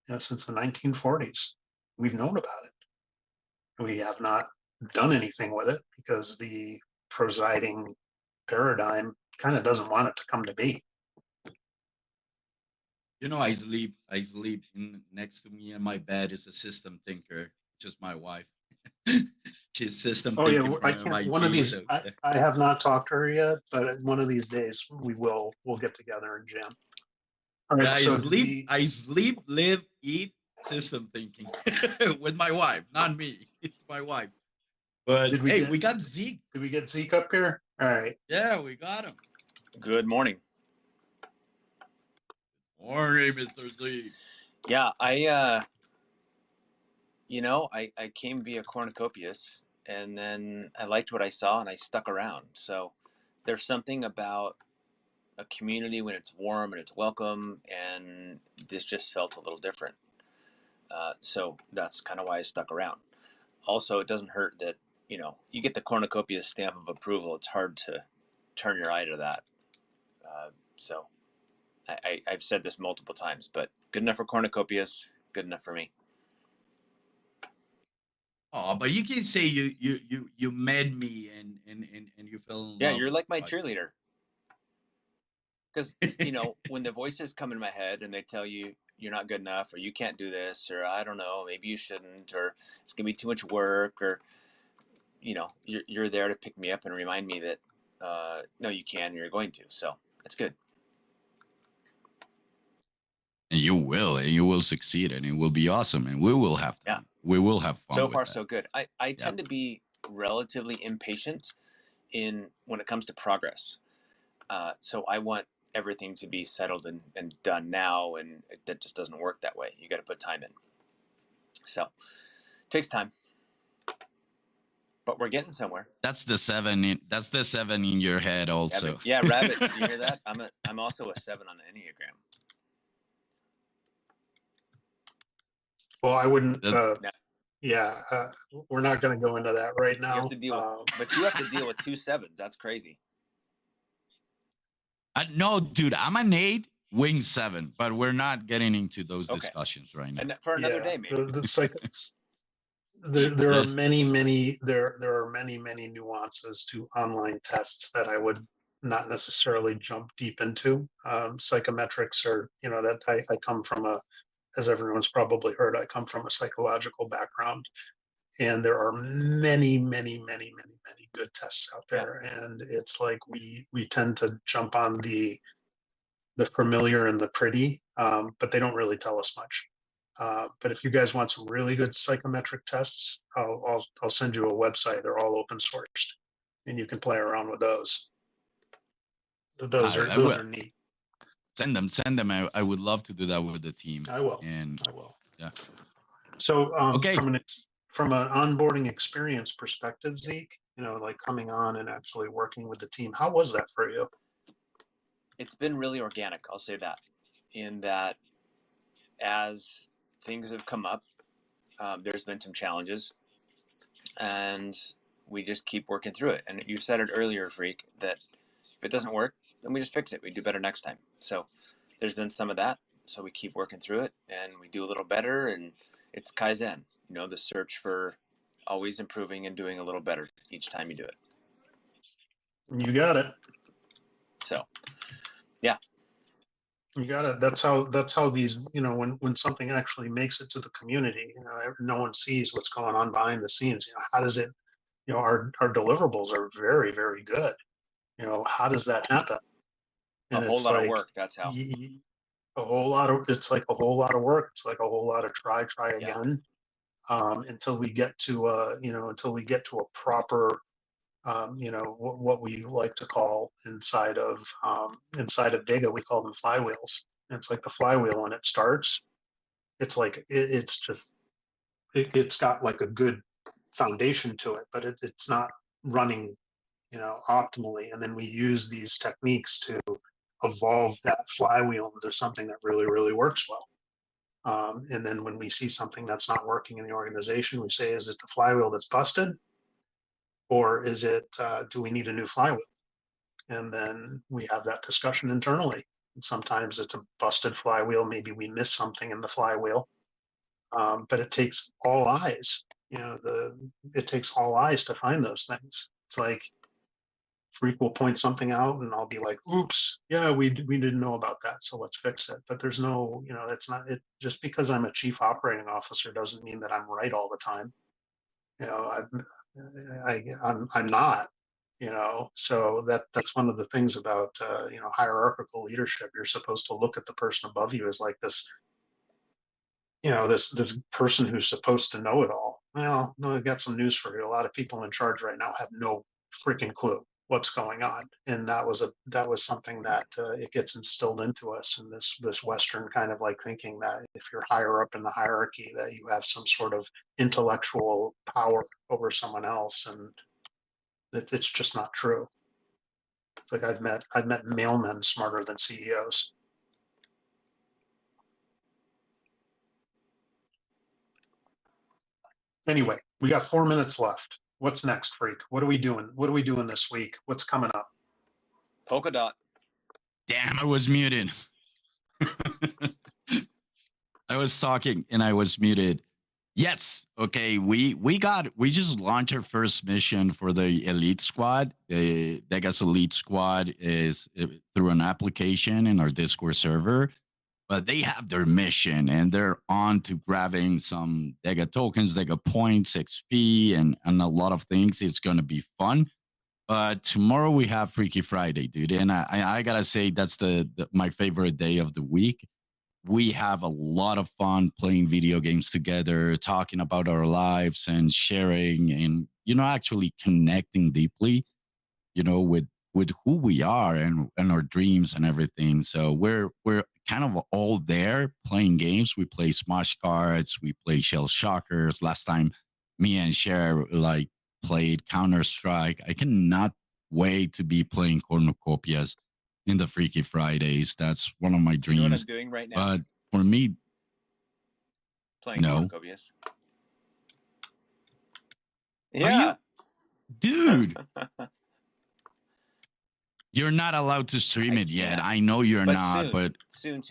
You know, since the 1940s, we've known about it. We have not done anything with it because the presiding paradigm kind of doesn't want it to come to be. You know, I sleep next to me in my bed is a system thinker, just my wife. She's system Oh yeah, thinking from I can't. One of MIT. these, So I have not talked to her yet, but one of these days we'll get together and jam. All yeah, right. So the I sleep, live, eat system thinking with my wife, not me. It's my wife. But did we hey, get we got Zeke. did we get Zeke up here? All right. Yeah, we got him. Good morning. Morning, Mr. Zeke. Yeah, I came via Cornucopias, and then I liked what I saw, and I stuck around. So there's something about a community when it's warm and it's welcome, and this just felt a little different. So that's kind of why I stuck around. Also, it doesn't hurt that, you get the Cornucopias stamp of approval. It's hard to turn your eye to that. So I've said this multiple times, but good enough for Cornucopias, good enough for me. Oh, but you can say you met me and you fell in Yeah, love you're with like my what cheerleader. Because, when the voices come in my head and they tell you you're not good enough or you can't do this or I don't know, maybe you shouldn't or it's going to be too much work or, you're there to pick me up and remind me that, no, you can and you're going to. So that's good. and you will succeed and it will be awesome and we will have fun. Yeah. We will have fun So with far, that. so good. I tend to be relatively impatient when it comes to progress. So I want everything to be settled and done now, and that just doesn't work that way. You got to put time in. So it takes time, but we're getting somewhere. That's the seven in your head also. Yeah, Rabbit, you hear that? I'm also a 7 on the Enneagram. Well, I wouldn't. No. Yeah, we're not going to go into that right now. You have to deal with, but you have to deal with 2 7s. That's crazy. No, dude, I'm an 8, wing 7, but we're not getting into those discussions right now. And for another day, maybe. There Yes. are many nuances to online tests that I would not necessarily jump deep into. Psychometrics are, that I come from as everyone's probably heard, I come from a psychological background. And there are many good tests out there. Yeah. And it's like we tend to jump on the familiar and the pretty, but they don't really tell us much. But if you guys want some really good psychometric tests, I'll send you a website. They're all open sourced, and you can play around with those. Those are neat. Send them. I would love to do that with the team. I will. Yeah. So okay. From an onboarding experience perspective, Zeke, like coming on and actually working with the team, how was that for you? It's been really organic, I'll say that, in that as things have come up, there's been some challenges, and we just keep working through it. And you said it earlier, Freak, that if it doesn't work, then we just fix it. We do better next time. So there's been some of that. So we keep working through it, and we do a little better, and it's Kaizen, the search for always improving and doing a little better each time you do it. You got it. So, yeah. You got it. That's how these, when something actually makes it to the community, no one sees what's going on behind the scenes. How does it, our deliverables are very, very good. How does that happen? And a whole lot of work. That's how. It's like a whole lot of work. It's like a whole lot of try again, until we get to a proper, what we like to call inside of DEGA, we call them flywheels. And it's like the flywheel when it starts, it's like it's got like a good foundation to it, but it's not running, optimally. And then we use these techniques to evolve that flywheel into something that really, really works well. And then when we see something that's not working in the organization, we say, is it the flywheel that's busted? Or is it, do we need a new flywheel? And then we have that discussion internally. And sometimes it's a busted flywheel. Maybe we miss something in the flywheel. But it takes all eyes, it takes all eyes to find those things. It's like Freak will point something out and I'll be like, oops, yeah, we didn't know about that, so let's fix it. But there's no, it's not, it just because I'm a chief operating officer doesn't mean that I'm right all the time. I'm not, so that's one of the things about, hierarchical leadership. You're supposed to look at the person above you as like this, this person who's supposed to know it all. Well, no, I've got some news for you. A lot of people in charge right now have no freaking clue what's going on, and that was something that it gets instilled into us in this Western kind of like thinking that if you're higher up in the hierarchy, that you have some sort of intellectual power over someone else, and it's just not true. It's like I've met mailmen smarter than CEOs. Anyway, we got 4 minutes left. What's next, Freak? What are we doing? What are we doing this week? What's coming up? Polkadot. Damn, I was muted. I was talking and I was muted. Yes. Okay. We just launched our first mission for the Elite Squad. The DEGA's Elite Squad is through an application in our Discord server. But they have their mission and they're on to grabbing some DEGA tokens, DEGA points, XP, and a lot of things. It's going to be fun. But tomorrow we have Freaky Friday, dude. And I got to say, that's my favorite day of the week. We have a lot of fun playing video games together, talking about our lives and sharing and, actually connecting deeply, with who we are and our dreams and everything. So we're kind of all there playing games. We play Smash Cards, we play Shell Shockers. Last time me and Cher played Counter-Strike. I cannot wait to be playing cornucopias in the Freaky Fridays. That's one of my dreams. You know what I'm doing right now? But for me, playing no. cornucopias. Yeah. Dude. You're not allowed to stream it yet. I know you're not, soon. but soon.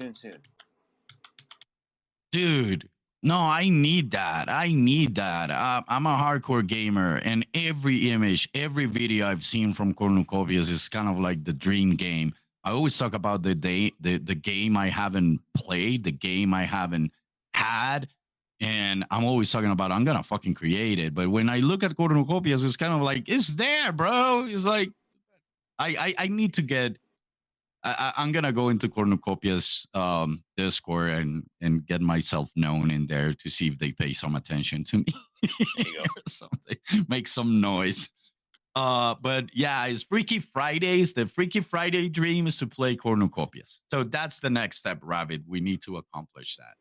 Dude, no, I need that. I'm a hardcore gamer, and every image, every video I've seen from cornucopias is kind of like the dream game. I always talk about the game I haven't played, the game I haven't had, and I'm always talking about I'm gonna fucking create it. But when I look at cornucopias, it's kind of like it's there, bro. It's like I need to get. I'm gonna go into Cornucopia's Discord and get myself known in there to see if they pay some attention to me or something, make some noise. But yeah, it's Freaky Fridays. The Freaky Friday dream is to play Cornucopias. So that's the next step, Rabbit. We need to accomplish that.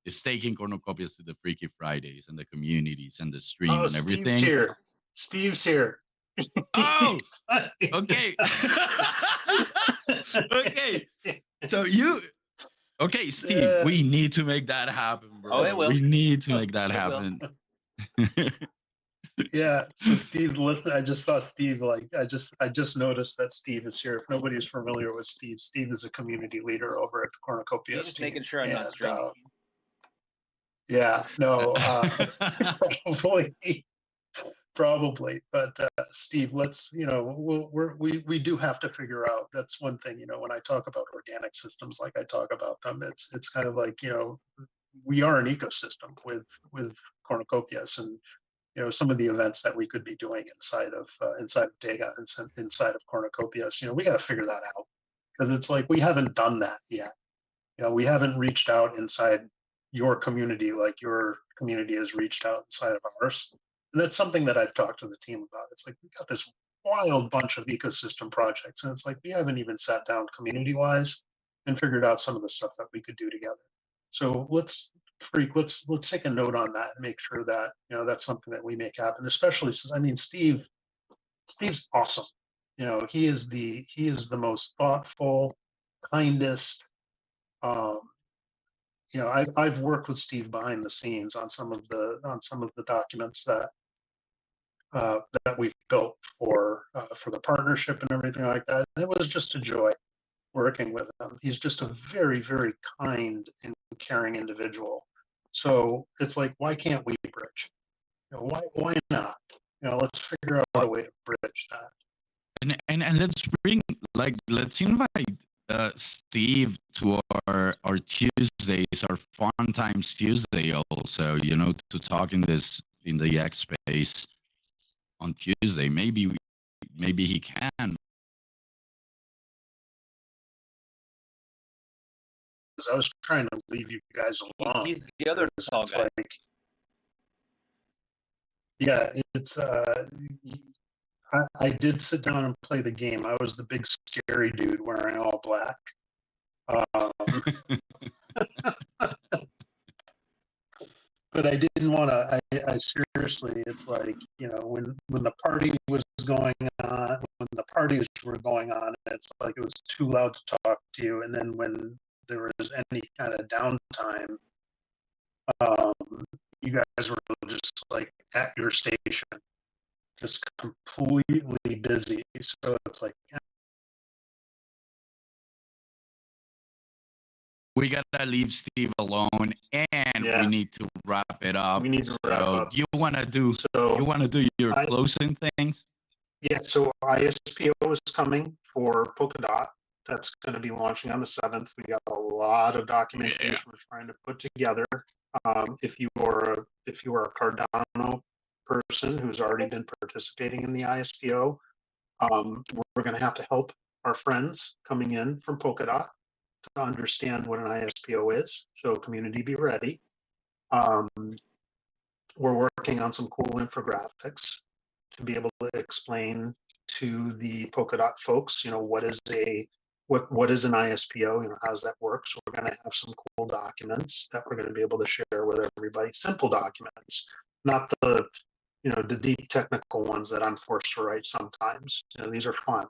It's taking Cornucopias to the Freaky Fridays and the communities and the stream and everything. Steve's here. Oh, okay. Okay. So okay, Steve, we need to make that happen, bro. Oh, it will. We need to make that happen. Yeah. So Steve's listening. I just saw Steve. I just noticed that Steve is here. If nobody's familiar with Steve is a community leader over at the Cornucopia. He's just making sure I'm not streaming. Yeah. No. Probably, but Steve, let's we do have to figure out. That's one thing, when I talk about organic systems, like I talk about them, it's kind of like we are an ecosystem with cornucopias, and some of the events that we could be doing inside of DEGA and inside of cornucopias. We got to figure that out, because it's like we haven't done that yet. We haven't reached out inside your community like your community has reached out inside of ours. And that's something that I've talked to the team about. It's like, we got this wild bunch of ecosystem projects, and it's like we haven't even sat down community-wise and figured out some of the stuff that we could do together. So let's take a note on that and make sure that that's something that we make happen. Especially since Steve's awesome. He is the most thoughtful, kindest. Um, I've worked with Steve behind the scenes on some of the documents that we've built for the partnership and everything like that. And it was just a joy working with him. He's just a very, very kind and caring individual. So it's like, why can't we bridge? Why not? Let's figure out a way to bridge that. And let's invite Steve to our Tuesdays, our fun times Tuesday also, to talk in the X space on Tuesday. Maybe he can. I was trying to leave you guys alone. He's the other tall guy. It's I did sit down and play the game. I was the big scary dude wearing all black. But I didn't want to. I seriously, it's like, when the party was going on, when the parties were going on, it's like it was too loud to talk to you. And then when there was any kind of downtime, you guys were just like at your station, just completely busy. So it's like, we gotta leave Steve alone, and we need to wrap it up. We need to wrap up. You wanna do your closing things? Yeah. So ISPO is coming for Polkadot. That's going to be launching on the 7th. We got a lot of documentation we're trying to put together. If you are a Cardano person who's already been participating in the ISPO, we're going to have to help our friends coming in from Polkadot to understand what an ISPO is. So community, be ready. We're working on some cool infographics to be able to explain to the Polkadot folks, what is an ISPO, how does that work? So we're going to have some cool documents that we're going to be able to share with everybody. Simple documents, not the deep technical ones that I'm forced to write sometimes. These are fun.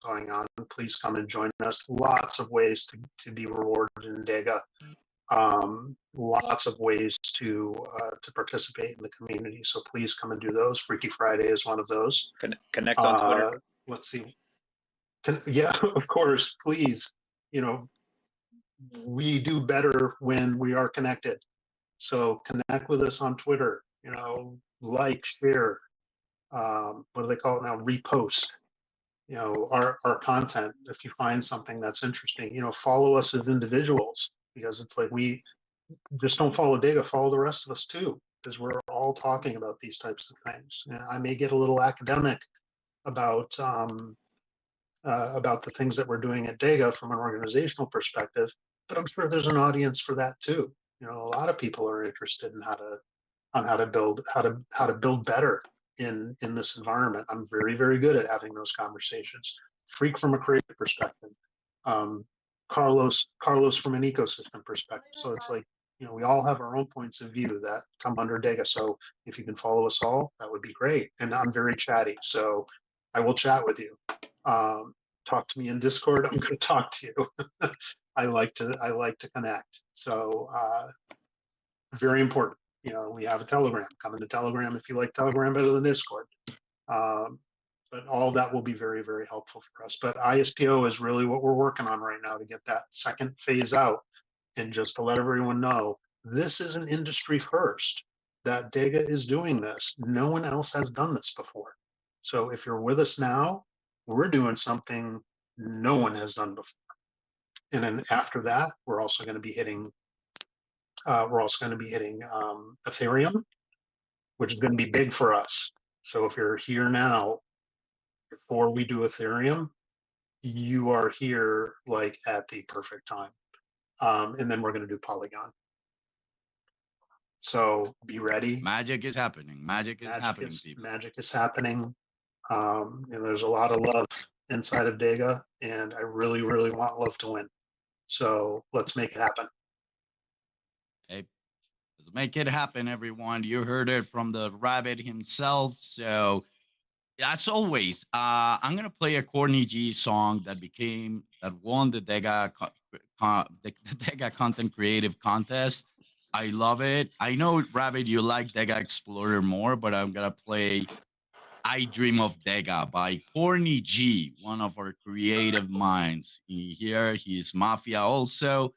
Going on, please come and join us. Lots of ways to be rewarded in DEGA. Lots of ways to participate in the community. So please come and do those. Freaky Friday is one of those. Connect on Twitter. Let's see. Yeah, of course. Please. We do better when we are connected. So connect with us on Twitter. Like, share. What do they call it now? Repost. Our content. If you find something that's interesting, follow us as individuals, because it's like, we just don't follow DEGA, follow the rest of us too, because we're all talking about these types of things. I may get a little academic about the things that we're doing at DEGA from an organizational perspective, but I'm sure there's an audience for that too. A lot of people are interested in how to build better in this environment. I'm very, very good at having those conversations. Freak from a creative perspective. Carlos from an ecosystem perspective. So it's like, we all have our own points of view that come under DEGA. So if you can follow us all, that would be great. And I'm very chatty, so I will chat with you. Talk to me in Discord. I'm going to talk to you. I like to connect. So very important. We have a Telegram. Come into Telegram if you like Telegram better than Discord. But all that will be very, very helpful for us. But ISPO is really what we're working on right now, to get that second phase out. And just to let everyone know, this is an industry first, that DEGA is doing this. No one else has done this before. So if you're with us now, we're doing something no one has done before. And then after that, we're also going to be hitting Ethereum, which is going to be big for us. So if you're here now, before we do Ethereum, you are here like at the perfect time. And then we're going to do Polygon. So be ready. Magic is happening. Magic is happening, people. Magic is happening. And there's a lot of love inside of DEGA, and I really, really want love to win. So let's make it happen. Hey, let's make it happen, everyone. You heard it from the rabbit himself. So as always, I'm gonna play a Courtney G song that won the the DEGA Content Creative Contest. I love it. I know, Rabbit, you like DEGA Explorer more, but I'm gonna play "I Dream of DEGA" by Courtney G, one of our creative minds here. He's Mafia also.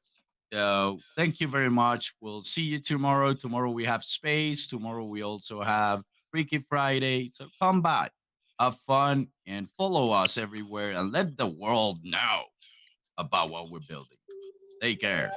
So thank you very much. We'll see you tomorrow. Tomorrow we have space. Tomorrow we also have Freaky Friday. So come back, have fun, and follow us everywhere and let the world know about what we're building. Take care.